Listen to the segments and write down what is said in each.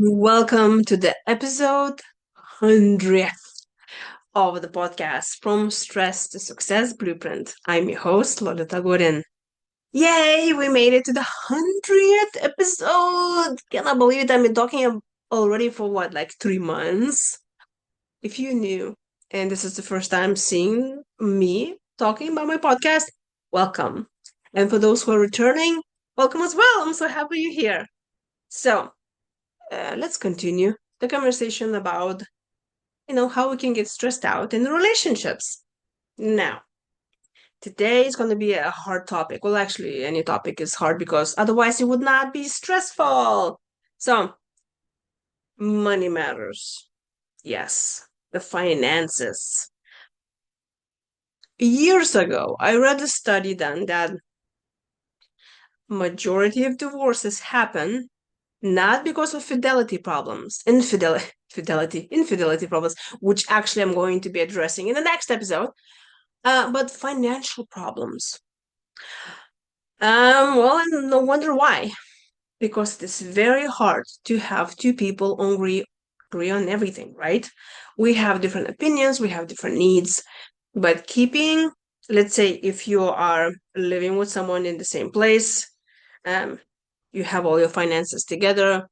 Welcome to the episode 100th of the podcast From Stress to Success Blueprint. I'm your host, Lolita. Yay, we made it to the 100th episode! Can I believe it? I've been talking already for what, like 3 months? If you knew, and this is the first time seeing me talking about my podcast, welcome. And for those who are returning, welcome as well. I'm so happy you're here. So, let's continue the conversation about how we can get stressed out in relationships. Now, today is going to be a hard topic. Well, actually, any topic is hard because otherwise it would not be stressful. So, money matters. Yes, the finances. Years ago, I read a study done that majority of divorces happen not because of infidelity problems, which actually I'm going to be addressing in the next episode, but financial problems. Well, and no wonder why, because it's very hard to have two people agree on everything, right? We have different opinions, we have different needs, but keeping, let's say, if you are living with someone in the same place, um, you have all your finances together,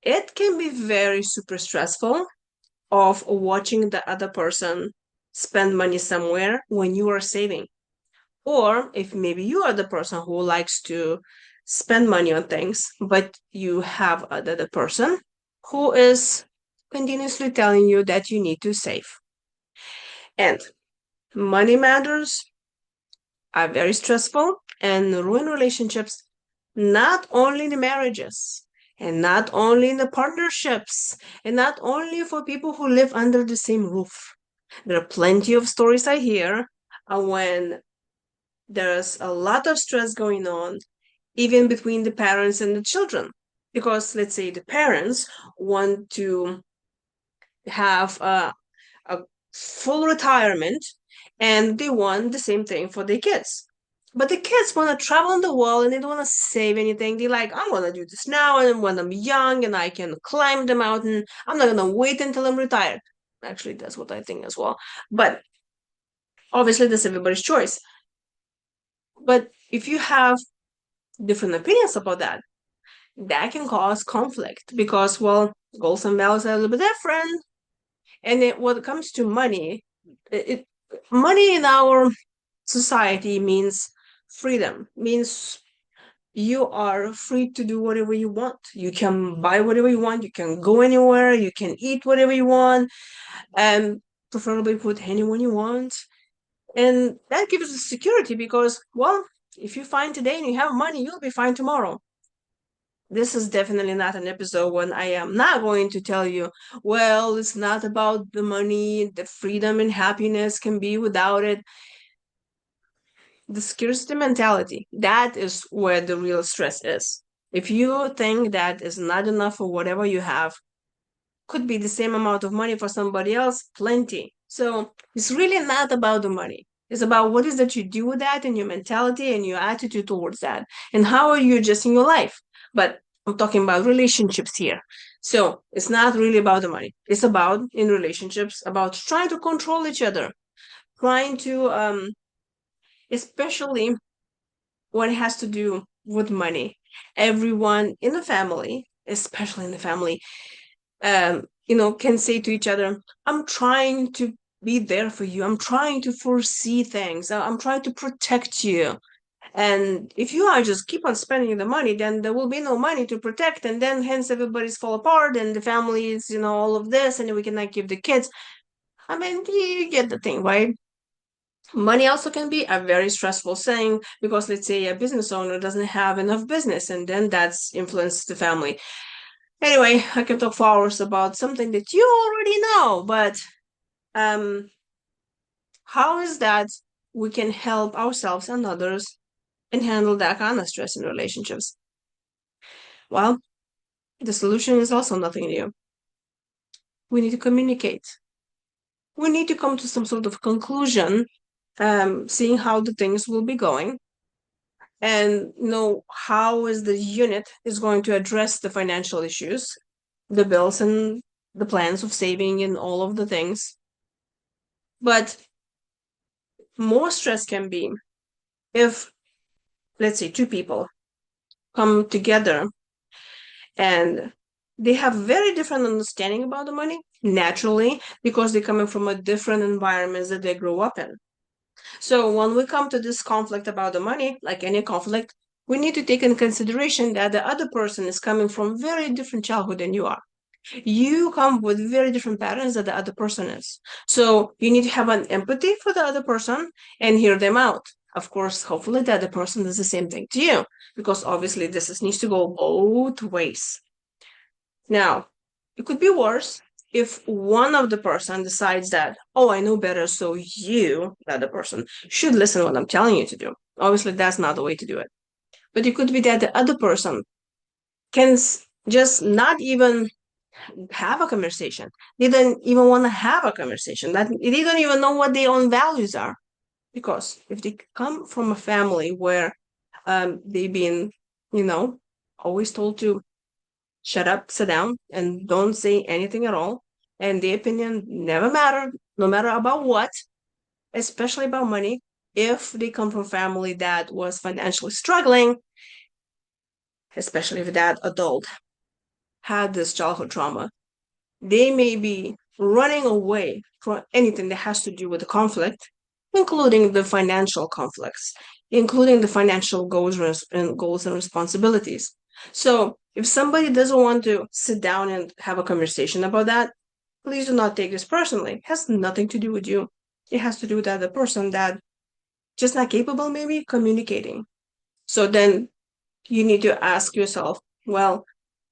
it can be very super stressful of watching the other person spend money somewhere when you are saving. Or if maybe you are the person who likes to spend money on things, but you have another person who is continuously telling you that you need to save. And money matters are very stressful and ruin relationships, not only in the marriages and not only in the partnerships and not only for people who live under the same roof. There are plenty of stories I hear when there's a lot of stress going on, even between the parents and the children. Because let's say the parents want to have a full retirement and they want the same thing for their kids. But the kids want to travel in the world and they don't want to save anything. They're like, I'm going to do this now and when I'm young and I can climb the mountain. I'm not going to wait until I'm retired. Actually, that's what I think as well. But obviously, that's everybody's choice. But if you have different opinions about that, that can cause conflict because, well, goals and values are a little bit different. And when it comes to money, money in our society means freedom, means you are free to do whatever you want. You can buy whatever you want. You can go anywhere. You can eat whatever you want, and preferably put anyone you want. And that gives us security because, well, if you find today and you have money, you'll be fine tomorrow. This is definitely not an episode when I am not going to tell you, well, it's not about the money, the freedom and happiness can be without it. The scarcity mentality, that is where the real stress is. If you think that is not enough for whatever you have, could be the same amount of money for somebody else, plenty. So it's really not about the money. It's about what is that you do with that and your mentality and your attitude towards that. And how are you adjusting your life? But I'm talking about relationships here. So it's not really about the money. It's about, in relationships, about trying to control each other, trying to, especially when it has to do with money. Everyone in the family, especially in the family, can say to each other, I'm trying to be there for you. I'm trying to foresee things. I'm trying to protect you. And if you are just keep on spending the money, then there will be no money to protect. And then hence everybody's fall apart and the families, all of this, and we cannot give the kids. I mean, you get the thing, right? Money also can be a very stressful thing because let's say a business owner doesn't have enough business and then that's influenced the family. Anyway, I can talk for hours about something that you already know, but um, how is that we can help ourselves and others and handle that kind of stress in relationships? Well, the solution is also nothing new. We need to communicate. We need to come to some sort of conclusion, seeing how the things will be going. and know how is the unit is going to address the financial issues, the bills and the plans of saving and all of the things. But more stress can be if, let's say, two people come together and they have very different understanding about the money naturally because they're coming from a different environments that they grew up in. So when we come to this conflict about the money, like any conflict, we need to take in consideration that the other person is coming from very different childhood than you are. You come with very different patterns that the other person is. So you need to have an empathy for the other person and hear them out. Of course, hopefully the other person does the same thing to you, because obviously needs to go both ways. Now, it could be worse if one of the person decides that, oh, I know better, so you, the other person, should listen to what I'm telling you to do. Obviously, that's not the way to do it. But it could be that the other person can just not even have a conversation. They don't even want to have a conversation. That they don't even know what their own values are. Because if they come from a family where they've been, you know, always told to shut up, sit down, and don't say anything at all, and the opinion never matter, no matter about what, especially about money. If they come from a family that was financially struggling, especially if that adult had this childhood trauma, they may be running away from anything that has to do with the conflict, including the financial conflicts, including the financial goals and responsibilities. So if somebody doesn't want to sit down and have a conversation about that, please do not take this personally. It has nothing to do with you. It has to do with the other person that just not capable, maybe communicating. So then you need to ask yourself, well,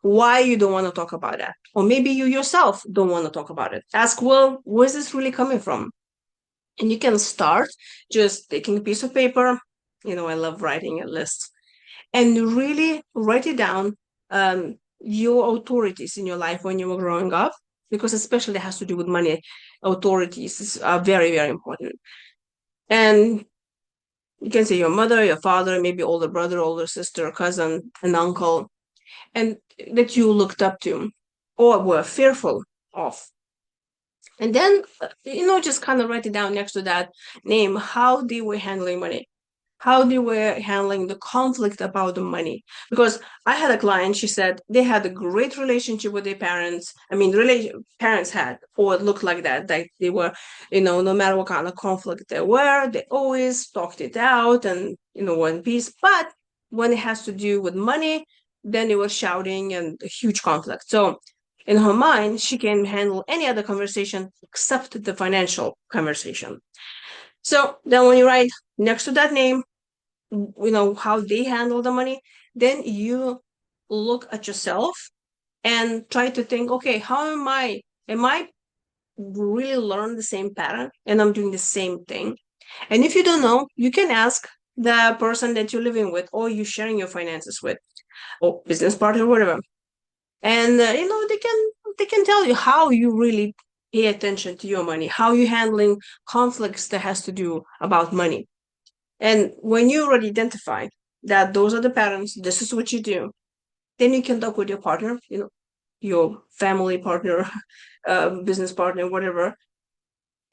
why you don't want to talk about that? Or maybe you yourself don't want to talk about it. Ask, well, where's this really coming from? And you can start just taking a piece of paper. I love writing a list and really write it down, your authorities in your life when you were growing up, because especially it has to do with money. Authorities are very, very important. And you can say your mother, your father, maybe older brother, older sister, cousin, an uncle, and that you looked up to or were fearful of. And then, just kind of write it down next to that name, how they were handling money, how they were handling the conflict about the money. Because I had a client, she said they had a great relationship with their parents. I mean, parents had, or it looked like that, like they were, no matter what kind of conflict there were, they always talked it out and, were in peace. But when it has to do with money, then it was shouting and a huge conflict. So in her mind, she can handle any other conversation except the financial conversation. So then when you write next to that name, how they handle the money, then you look at yourself and try to think, okay, how am I really learn the same pattern and I'm doing the same thing? And if you don't know, you can ask the person that you're living with or you're sharing your finances with, or business partner, whatever. And they can tell you how you really pay attention to your money, how you're handling conflicts that has to do about money. And when you already identify that those are the patterns, this is what you do, then you can talk with your partner, your family partner, business partner, whatever,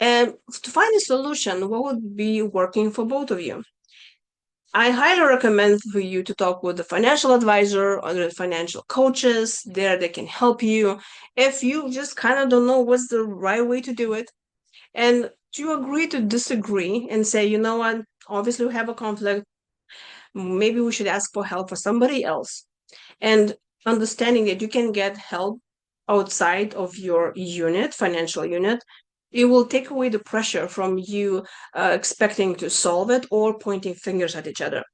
and to find a solution, what would be working for both of you. I highly recommend for you to talk with a financial advisor or the financial coaches. There they can help you if you just kind of don't know what's the right way to do it. And to agree to disagree and say, you know what, obviously we have a conflict. Maybe we should ask for help for somebody else. And understanding that you can get help outside of your financial unit, it will take away the pressure from you expecting to solve it or pointing fingers at each other.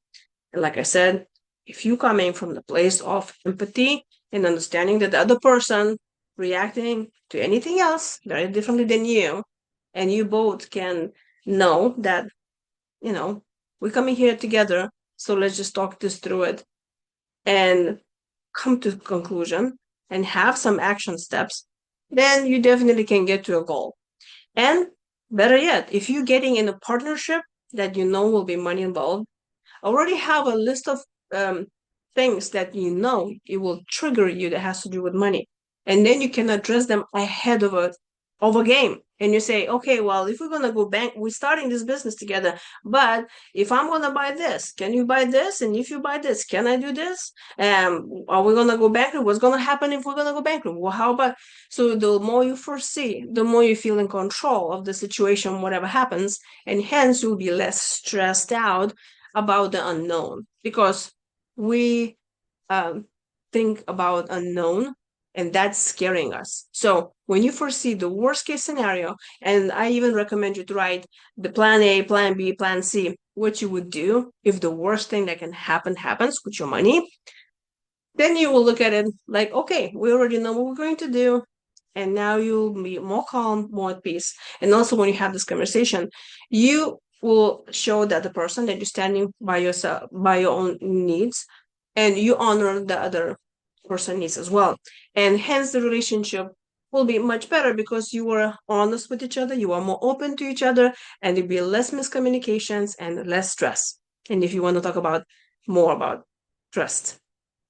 And like I said, if you coming from the place of empathy and understanding that the other person reacting to anything else very differently than you, and you both can know that, we're coming here together, so let's just talk this through it and come to a conclusion and have some action steps, then you definitely can get to a goal. And better yet, if you're getting in a partnership that will be money involved, already have a list of um, things that you know it will trigger you that has to do with money, and then you can address them ahead of a game. And you say, okay, well, if we're gonna go bank, we're starting this business together. But if I'm gonna buy this, can you buy this? And if you buy this, can I do this? Are we gonna go bankrupt? What's gonna happen if we're gonna go bankrupt? Well, how about, so the more you foresee, the more you feel in control of the situation, whatever happens, and hence you'll be less stressed out about the unknown, because we um, think about unknown, and that's scaring us. So when you foresee the worst case scenario, and I even recommend you to write the plan A, plan B, plan C, what you would do if the worst thing that can happen happens with your money, then you will look at it like, okay, we already know what we're going to do. And now you'll be more calm, more at peace. And also, when you have this conversation, you will show that the person that you're standing by yourself, by your own needs, and you honor the other person needs as well. And hence, the relationship will be much better because you were honest with each other, you are more open to each other, and there'll be less miscommunications and less stress. And if you want to talk about more about trust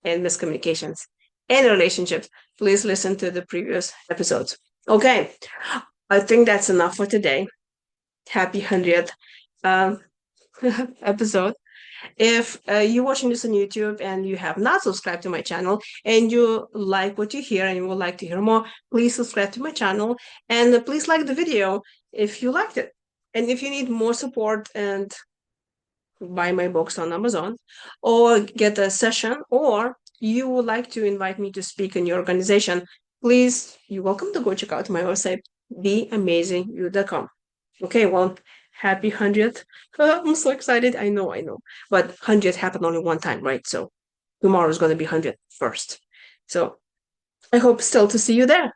and miscommunications and relationships, please listen to the previous episodes. Okay, I think that's enough for today. Happy 100th um, episode. If you're watching this on YouTube and you have not subscribed to my channel and you like what you hear and you would like to hear more, please subscribe to my channel and please like the video if you liked it. And if you need more support and buy my books on Amazon or get a session, or you would like to invite me to speak in your organization, please, you're welcome to go check out my website, beamazingyou.com. Okay, well, happy 100th. I'm so excited. I know. But 100th happened only one time, right? So tomorrow is going to be 100th first. So I hope still to see you there.